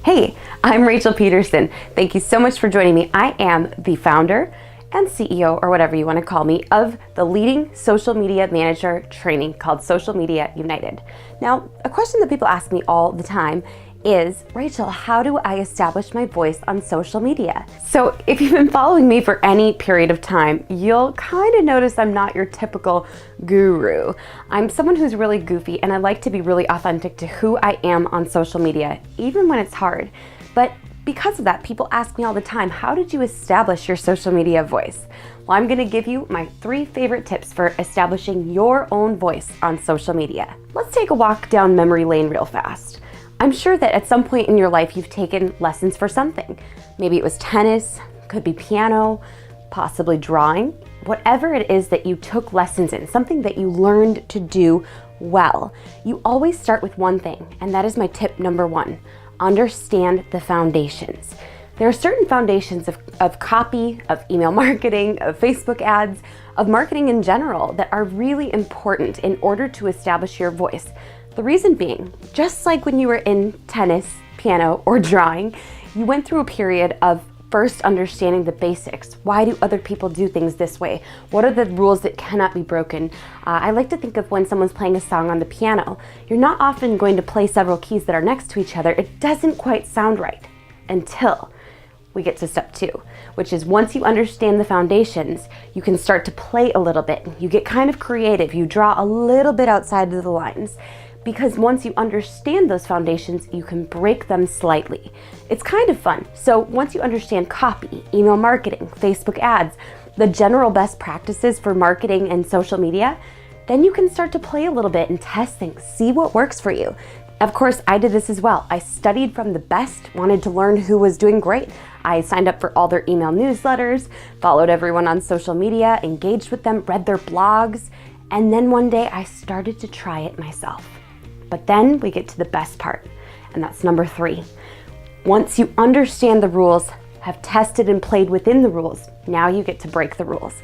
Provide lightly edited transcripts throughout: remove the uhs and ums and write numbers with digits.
Hey, I'm Rachel Pedersen. Thank you so much for joining me. I am the founder and CEO, or whatever you want to call me, of the leading social media manager training called Social Media United. Now, a question that people ask me all the time is, Rachel, how do I establish my voice on social media? So if you've been following me for any period of time, you'll kind of notice I'm not your typical guru. I'm someone who's really goofy, and I like to be really authentic to who I am on social media, even when it's hard. But because of that, people ask me all the time, how did you establish your social media voice? Well, I'm gonna give you my 3 favorite tips for establishing your own voice on social media. Let's take a walk down memory lane real fast. I'm sure that at some point in your life you've taken lessons for something. Maybe it was tennis, could be piano, possibly drawing. Whatever it is that you took lessons in, something that you learned to do well, you always start with one thing, and that is my tip number 1. Understand the foundations. There are certain foundations of copy, of email marketing, of Facebook ads, of marketing in general that are really important in order to establish your voice. The reason being, just like when you were in tennis, piano, or drawing, you went through a period of first understanding the basics. Why do other people do things this way? What are the rules that cannot be broken? I like to think of when someone's playing a song on the piano. You're not often going to play several keys that are next to each other. It doesn't quite sound right until we get to step 2, which is once you understand the foundations, you can start to play a little bit. You get kind of creative. You draw a little bit outside of the lines. Because once you understand those foundations, you can break them slightly. It's kind of fun. So once you understand copy, email marketing, Facebook ads, the general best practices for marketing and social media, then you can start to play a little bit and test things, see what works for you. Of course, I did this as well. I studied from the best, wanted to learn who was doing great. I signed up for all their email newsletters, followed everyone on social media, engaged with them, read their blogs, and then one day I started to try it myself. But then we get to the best part, and that's number 3. Once you understand the rules, have tested and played within the rules, now you get to break the rules.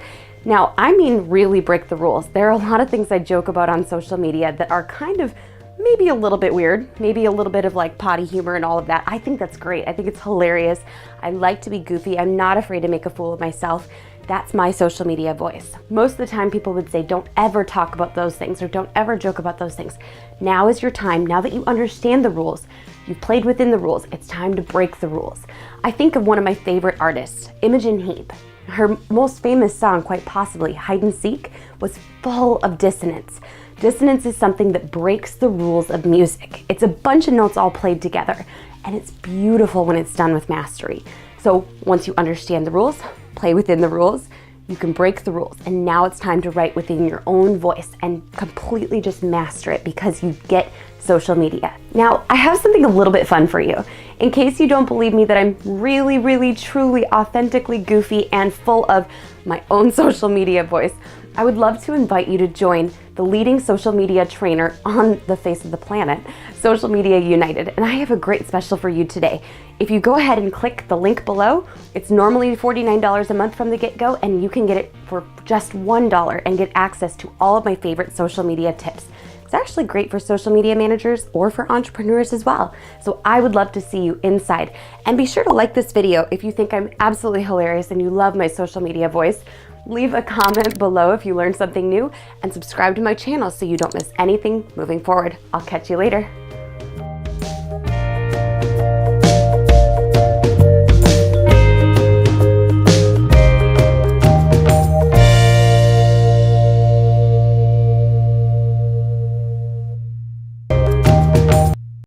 Now, I mean really break the rules. There are a lot of things I joke about on social media that are kind of maybe a little bit weird, maybe a little bit of like potty humor and all of that. I think that's great. I think it's hilarious. I like to be goofy. I'm not afraid to make a fool of myself. That's my social media voice. Most of the time people would say, don't ever talk about those things or don't ever joke about those things. Now is your time. Now that you understand the rules, you've played within the rules, it's time to break the rules. I think of one of my favorite artists, Imogen Heap. Her most famous song, quite possibly, Hide and Seek, was full of dissonance. Dissonance is something that breaks the rules of music. It's a bunch of notes all played together, and it's beautiful when it's done with mastery. So once you understand the rules, play within the rules, you can break the rules. And now it's time to write within your own voice and completely just master it because you get social media. Now, I have something a little bit fun for you. In case you don't believe me that I'm really, truly, authentically goofy and full of my own social media voice, I would love to invite you to join the leading social media trainer on the face of the planet, Social Media United. And I have a great special for you today. If you go ahead and click the link below, it's normally $49 a month from the get-go, and you can get it for just $1 and get access to all of my favorite social media tips. It's actually great for social media managers or for entrepreneurs as well. So I would love to see you inside. And be sure to like this video if you think I'm absolutely hilarious and you love my social media voice. Leave a comment below if you learned something new, and subscribe to my channel so you don't miss anything moving forward. I'll catch you later.